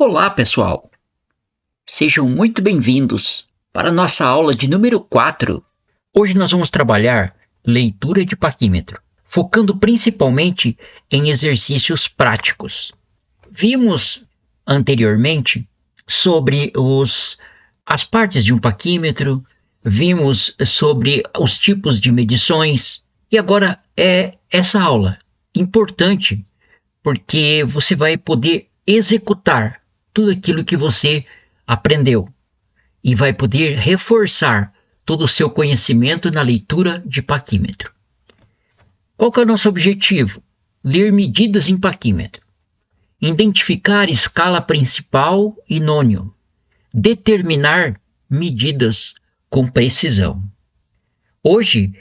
Olá, pessoal! Sejam muito bem-vindos para a nossa aula de número 4. Hoje nós vamos trabalhar leitura de paquímetro, focando principalmente em exercícios práticos. Vimos anteriormente sobre as partes de um paquímetro, vimos sobre os tipos de medições e agora é essa aula importante porque você vai poder executar tudo aquilo que você aprendeu e vai poder reforçar todo o seu conhecimento na leitura de paquímetro. Qual que é o nosso objetivo? Ler medidas em paquímetro, identificar escala principal e nônio, determinar medidas com precisão. Hoje,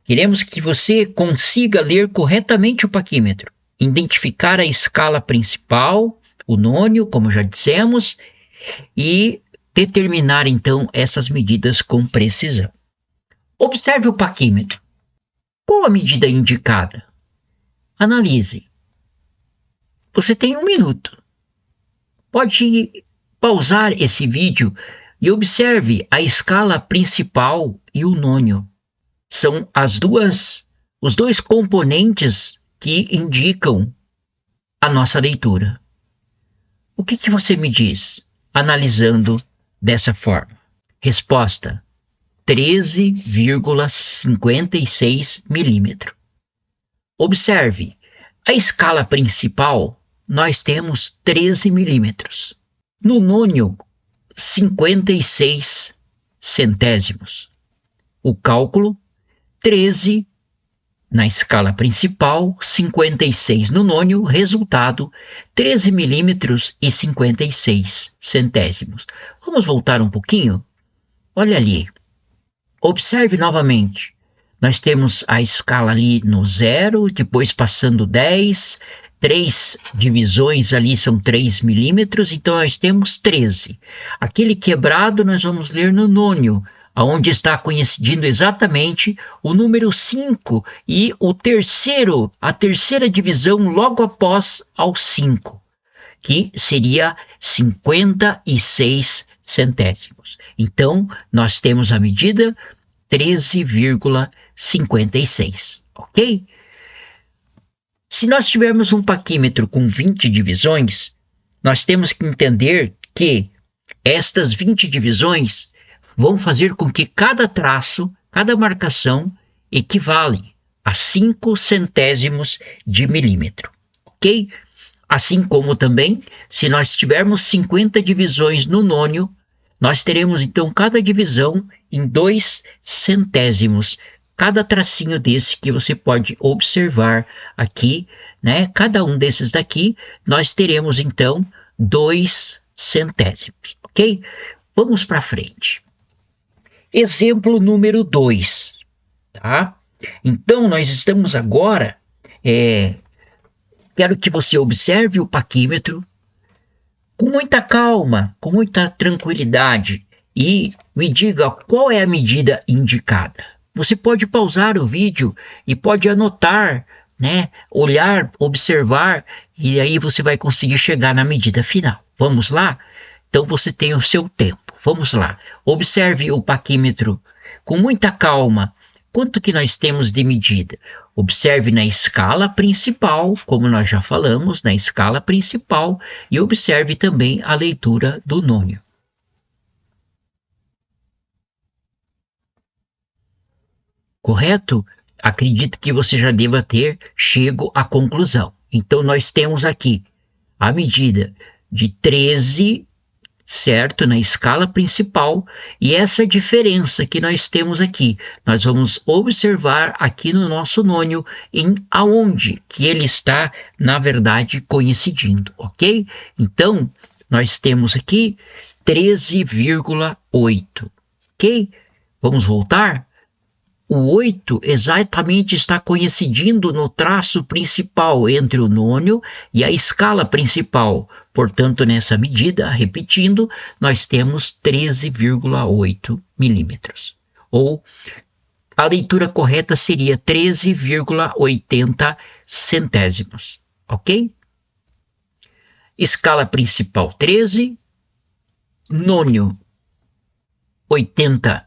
queremos que você consiga ler corretamente o paquímetro, identificar a escala principal, o nônio, como já dissemos, e determinar então essas medidas com precisão. Observe o paquímetro. Qual a medida indicada? Analise. Você tem 1 minuto. Pode pausar esse vídeo e observe a escala principal e o nônio. São os dois componentes que indicam a nossa leitura. O que você me diz, analisando dessa forma? Resposta: 13,56 milímetros. Observe, a escala principal nós temos 13 milímetros. No nônio, 56 centésimos. O cálculo, 13 na escala principal, 56 no nônio, resultado 13 milímetros e 56 centésimos. Vamos voltar um pouquinho? Olha ali, observe novamente. Nós temos a escala ali no 0, depois passando 10, 3 divisões ali são 3 milímetros, então nós temos 13. Aquele quebrado nós vamos ler no nônio, onde está coincidindo exatamente o número 5 e a terceira divisão logo após ao 5, que seria 56 centésimos. Então, nós temos a medida 13,56, ok? Se nós tivermos um paquímetro com 20 divisões, nós temos que entender que estas 20 divisões vão fazer com que cada traço, cada marcação equivale a 5 centésimos de milímetro, ok? Assim como também, se nós tivermos 50 divisões no nônio, nós teremos então cada divisão em 2 centésimos. Cada tracinho desse que você pode observar aqui, né? Cada um desses daqui, nós teremos então 2 centésimos, ok? Vamos para frente. Exemplo número 2, tá? Então, nós estamos agora, quero que você observe o paquímetro com muita calma, com muita tranquilidade e me diga qual é a medida indicada. Você pode pausar o vídeo e pode anotar, né? Olhar, observar e aí você vai conseguir chegar na medida final. Vamos lá? Então, você tem o seu tempo. Vamos lá, observe o paquímetro com muita calma. Quanto que nós temos de medida? Observe na escala principal, como nós já falamos, na escala principal, e observe também a leitura do nônio. Correto? Acredito que você já deva ter chego à conclusão. Então, nós temos aqui a medida de 13, certo? Na escala principal, e essa diferença que nós temos aqui, nós vamos observar aqui no nosso nônio em aonde que ele está, na verdade, coincidindo, ok? Então, nós temos aqui 13,8, ok? Vamos voltar? O 8 exatamente está coincidindo no traço principal entre o nônio e a escala principal. Portanto, nessa medida, repetindo, nós temos 13,8 milímetros. Ou a leitura correta seria 13,80 centésimos. Ok? escala principal 13, nônio 80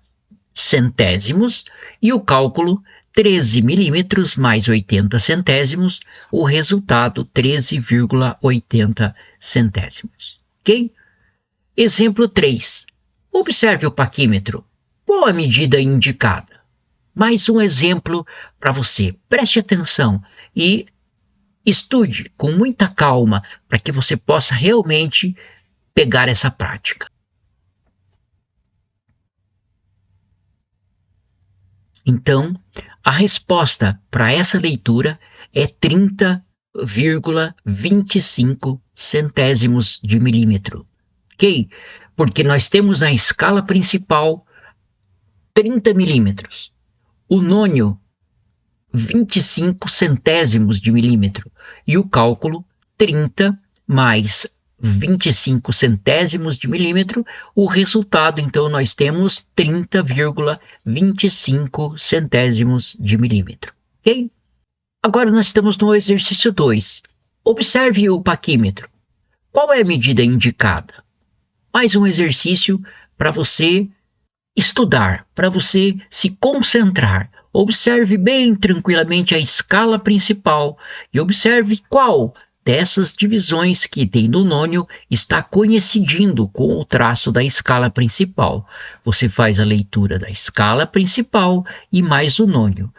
centésimos e o cálculo 13 milímetros mais 80 centésimos, o resultado 13,80 centésimos. Ok? Exemplo 3. Observe o paquímetro. Qual a medida indicada? Mais um exemplo para você. Preste atenção e estude com muita calma para que você possa realmente pegar essa prática. Então, a resposta para essa leitura é 30,25 centésimos de milímetro. Ok? Porque nós temos na escala principal 30 milímetros. O nônio, 25 centésimos de milímetro. E o cálculo, 30 mais 25 centésimos de milímetro. O resultado, então, nós temos 30,25 centésimos de milímetro. Ok? Agora nós estamos no exercício 2. Observe o paquímetro. Qual é a medida indicada? Mais um exercício para você estudar, para você se concentrar. Observe bem tranquilamente a escala principal e observe qual dessas divisões que tem no nônio está coincidindo com o traço da escala principal. Você faz a leitura da escala principal e mais o nônio.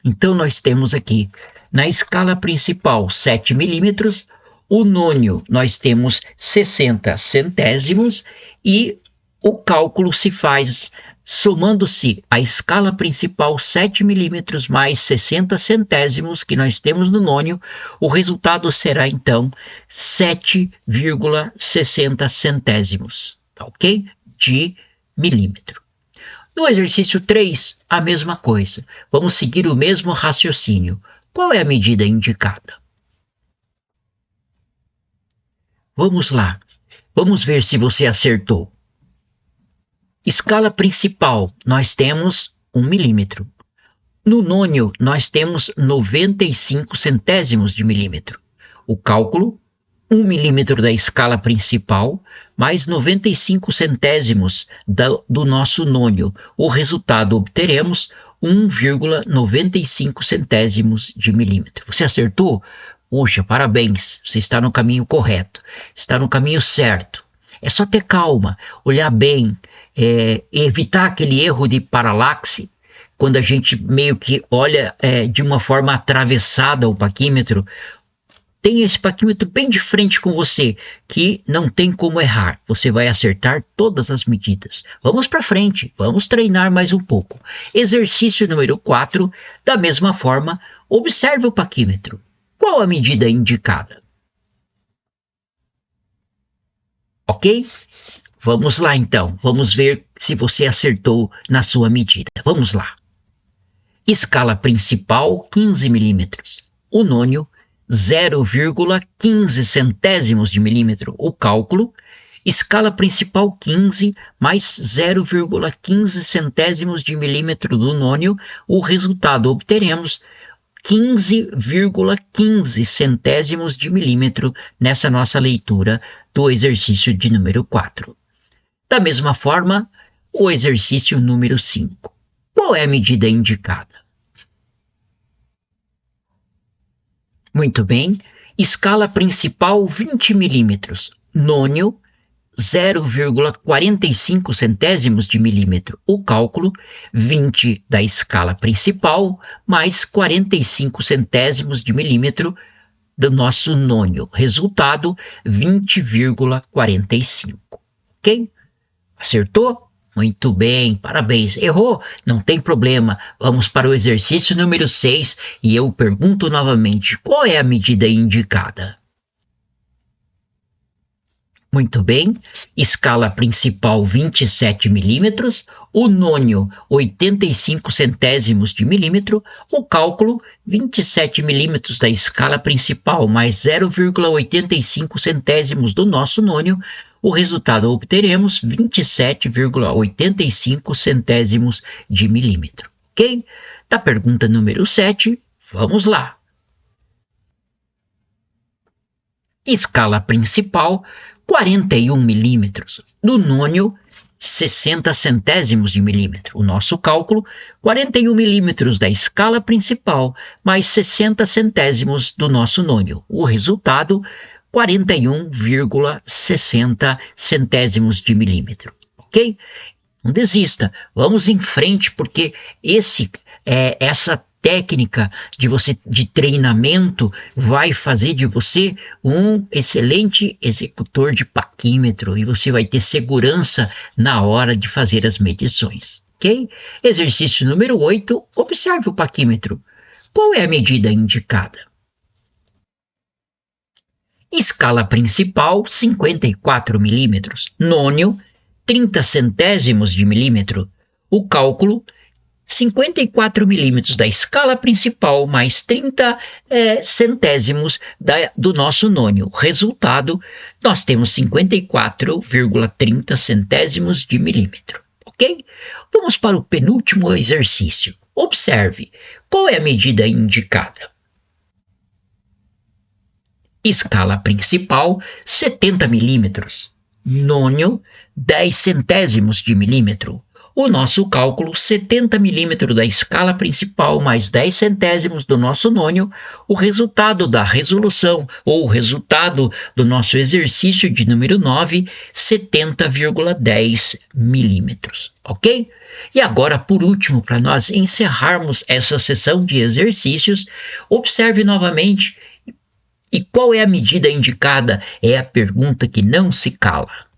Então nós temos aqui na escala principal 7 milímetros, o nônio nós temos 60 centésimos e o cálculo se faz somando-se a escala principal 7 milímetros mais 60 centésimos que nós temos no nônio, o resultado será então 7,60 centésimos, tá ok? De milímetro. No exercício 3, a mesma coisa. Vamos seguir o mesmo raciocínio. Qual é a medida indicada? Vamos lá. Vamos ver se você acertou. Escala principal, nós temos 1 milímetro. No nônio, nós temos 95 centésimos de milímetro. O cálculo, 1 milímetro da escala principal, mais 95 centésimos do nosso nônio. O resultado obteremos 1,95 centésimos de milímetro. Você acertou? Puxa, parabéns, você está no caminho correto, está no caminho certo. É só ter calma, olhar bem, evitar aquele erro de paralaxe, quando a gente meio que olha de uma forma atravessada o paquímetro. Tem esse paquímetro bem de frente com você, que não tem como errar. Você vai acertar todas as medidas. Vamos para frente, vamos treinar mais um pouco. Exercício número 4, da mesma forma, observe o paquímetro. Qual a medida indicada? Ok? Vamos lá então, vamos ver se você acertou na sua medida. Vamos lá. Escala principal, 15 milímetros. O nônio, 0,15 centésimos de milímetro. O cálculo, escala principal 15 mais 0,15 centésimos de milímetro do nônio. O resultado obteremos 15,15 centésimos de milímetro nessa nossa leitura do exercício de número 4. Da mesma forma, o exercício número 5. Qual é a medida indicada? Muito bem. Escala principal 20 milímetros. Nônio 0,45 centésimos de milímetro. O cálculo 20 da escala principal mais 45 centésimos de milímetro do nosso nônio. Resultado 20,45. Ok? Acertou? Muito bem, parabéns. Errou? Não tem problema. Vamos para o exercício número 6 e eu pergunto novamente, qual é a medida indicada? Muito bem, escala principal 27 milímetros, o nônio 85 centésimos de milímetro, o cálculo 27 milímetros da escala principal mais 0,85 centésimos do nosso nônio, o resultado obteremos 27,85 centésimos de milímetro. Ok? Da pergunta número 7, vamos lá. Escala principal, 41 milímetros. No nônio, 60 centésimos de milímetro. O nosso cálculo, 41 milímetros da escala principal, mais 60 centésimos do nosso nônio. O resultado, 41,60 centésimos de milímetro. Ok? Não desista, vamos em frente, porque essa técnica de treinamento vai fazer de você um excelente executor de paquímetro e você vai ter segurança na hora de fazer as medições. Ok? Exercício número 8, observe o paquímetro. Qual é a medida indicada? Escala principal, 54 milímetros. Nônio, 30 centésimos de milímetro. O cálculo, 54 milímetros da escala principal mais 30 centésimos do nosso nônio. Resultado, nós temos 54,30 centésimos de milímetro. Ok? Vamos para o penúltimo exercício. Observe, qual é a medida indicada? Escala principal, 70 milímetros. Nônio, 10 centésimos de milímetro. O nosso cálculo, 70 milímetros da escala principal mais 10 centésimos do nosso nônio, o resultado da resolução ou o resultado do nosso exercício de número 9, 70,10 milímetros. Ok? E agora, por último, para nós encerrarmos essa sessão de exercícios, observe novamente. E qual é a medida indicada? É a pergunta que não se cala.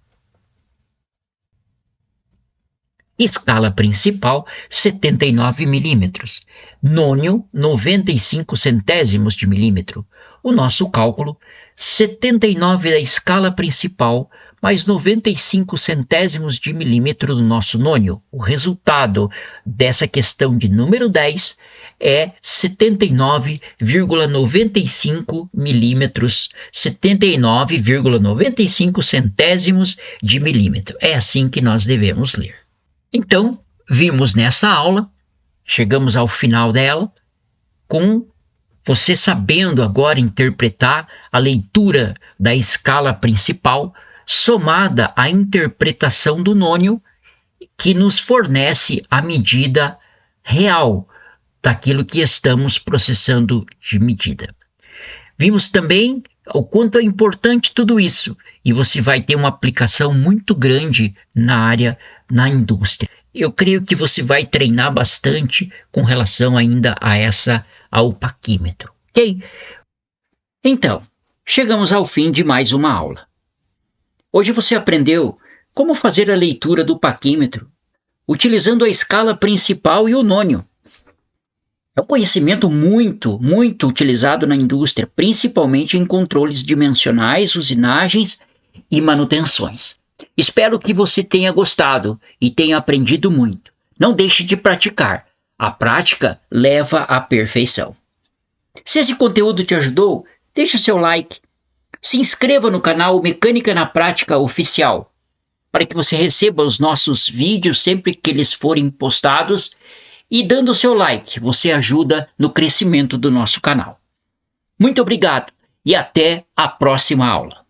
Escala principal, 79 milímetros. Nônio, 95 centésimos de milímetro. O nosso cálculo, 79 da escala principal, mais 95 centésimos de milímetro do nosso nônio. O resultado dessa questão de número 10 é 79,95 milímetros, 79,95 centésimos de milímetro. É assim que nós devemos ler. Então, vimos nessa aula, chegamos ao final dela, com você sabendo agora interpretar a leitura da escala principal, somada à interpretação do nônio, que nos fornece a medida real daquilo que estamos processando de medida. Vimos também o quanto é importante tudo isso, e você vai ter uma aplicação muito grande na indústria. Eu creio que você vai treinar bastante com relação ainda ao paquímetro, ok? Então, chegamos ao fim de mais uma aula. Hoje você aprendeu como fazer a leitura do paquímetro, utilizando a escala principal e o nônio. É um conhecimento muito, muito utilizado na indústria, principalmente em controles dimensionais, usinagens e manutenções. Espero que você tenha gostado e tenha aprendido muito. Não deixe de praticar. A prática leva à perfeição. Se esse conteúdo te ajudou, deixe o seu like. Se inscreva no canal Mecânica na Prática Oficial, para que você receba os nossos vídeos sempre que eles forem postados. E dando o seu like, você ajuda no crescimento do nosso canal. Muito obrigado e até a próxima aula.